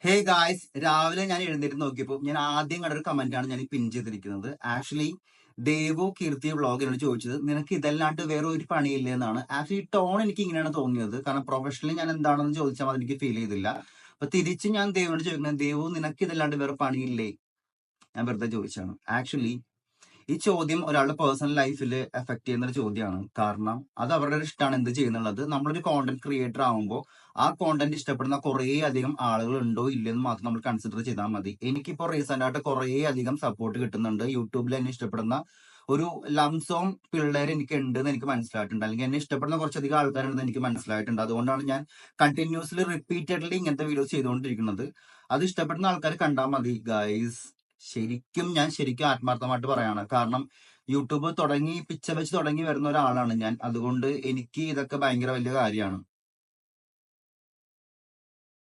Hey guys, രാവിലെ ഞാൻ എഴുന്നേറ്റ് നോക്കിയപ്പോൾ ഞാൻ ആദ്യം കണ്ട ഒരു കമന്റ് ആണ് ഞാൻ പിൻ ചെയ്തിരിക്കുന്നത്. ആക്ച്വലി ദേവു കീർത്തി വ്ളോഗ് എന്നോട് ചോദിച്ചത്, നിനക്ക് ഇതല്ലാണ്ട് വേറെ ഒരു പണിയില്ലേ എന്നാണ്. ആക്ച്വലി ടോൺ എനിക്ക് ഇങ്ങനെയാണ് തോന്നിയത്. കാരണം പ്രൊഫഷണലി ഞാൻ എന്താണെന്ന് ചോദിച്ചാൽ അതെനിക്ക് ഫീൽ ചെയ്തില്ല. അപ്പൊ തിരിച്ച് ഞാൻ ദേവുവിനോട് ചോദിക്കുന്നത്, ദേവു നിനക്ക് ഇതല്ലാണ്ട് വേറെ പണിയില്ലേ? ഞാൻ വെറുതെ ചോദിച്ചാണ്. ആക്ച്വലി ഈ ചോദ്യം ഒരാളുടെ പേഴ്സണൽ ലൈഫിൽ എഫക്ട് ചെയ്യുന്ന ഒരു ചോദ്യമാണ്. കാരണം അത് അവരുടെ ഒരു ഇഷ്ടമാണ് എന്ത് ചെയ്യുന്നുള്ളത്. നമ്മളൊരു കോണ്ടന്റ് ക്രിയേറ്റർ ആകുമ്പോൾ ആ കോണ്ടന്റ് ഇഷ്ടപ്പെടുന്ന കുറേ അധികം ആളുകൾ ഉണ്ടോ ഇല്ലെന്ന് മാത്രം നമ്മൾ കൺസിഡർ ചെയ്താൽ മതി. എനിക്കിപ്പോൾ റീസെന്റ് ആയിട്ട് കുറേ അധികം സപ്പോർട്ട് കിട്ടുന്നുണ്ട്. യൂട്യൂബിൽ എന്നെ ഇഷ്ടപ്പെടുന്ന ഒരു ലംസോം പിള്ളേർ എനിക്ക് ഉണ്ട് എന്ന് എനിക്ക് മനസ്സിലായിട്ടുണ്ട്. അല്ലെങ്കിൽ എന്നെ ഇഷ്ടപ്പെടുന്ന കുറച്ചധികം ആൾക്കാരുണ്ടെന്ന് എനിക്ക് മനസ്സിലായിട്ടുണ്ട്. അതുകൊണ്ടാണ് ഞാൻ കണ്ടിന്യൂസ്ലി റിപ്പീറ്റഡ്ലി ഇങ്ങനത്തെ വീഡിയോസ് ചെയ്തുകൊണ്ടിരിക്കുന്നത്. അത് ഇഷ്ടപ്പെടുന്ന ആൾക്കാർ കണ്ടാൽ മതി ഗൈസ്. ഞാൻ ശരിക്കും ആത്മാർത്ഥമായിട്ട് പറയാണ്. കാരണം യൂട്യൂബ് തുടങ്ങി പിച്ച വെച്ച് തുടങ്ങി വരുന്ന ഒരാളാണ് ഞാൻ. അതുകൊണ്ട് എനിക്ക് ഇതൊക്കെ ഭയങ്കര വലിയ കാര്യമാണ്.